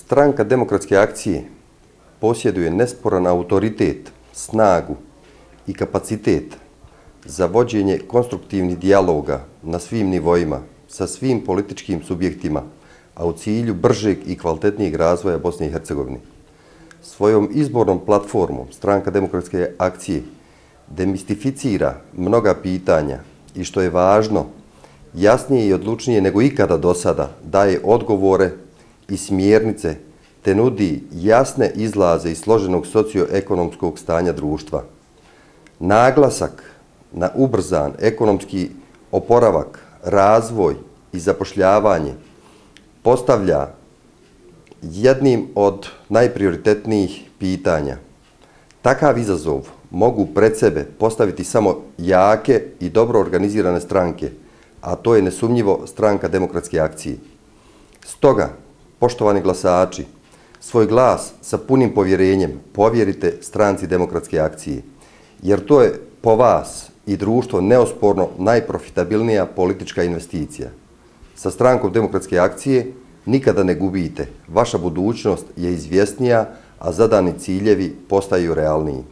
Stranka demokratske akcije posjeduje nesporan autoritet, snagu i kapacitet za vođenje konstruktivnih dijaloga na svim nivoima, sa svim političkim subjektima, a u cilju bržeg i kvalitetnijeg razvoja Bosne i Hercegovine. Svojom izbornom platformom Stranka demokratske akcije demistificira mnoga pitanja i, što je važno, jasnije i odlučnije nego ikada do sada daje odgovore i smjernice te nudi jasne izlaze iz složenog socioekonomskog stanja društva. Naglasak na ubrzan ekonomski oporavak, razvoj i zapošljavanje postavlja jednim od najprioritetnijih pitanja. Takav izazov mogu pred sebe postaviti samo jake i dobro organizirane stranke, a to je nesumnjivo Stranka demokratske akcije. Stoga, poštovani glasači, svoj glas sa punim povjerenjem povjerite Stranci demokratske akcije, jer to je po vas i društvo neosporno najprofitabilnija politička investicija. Sa Strankom demokratske akcije nikada ne gubite, vaša budućnost je izvjesnija, a zadani ciljevi postaju realniji.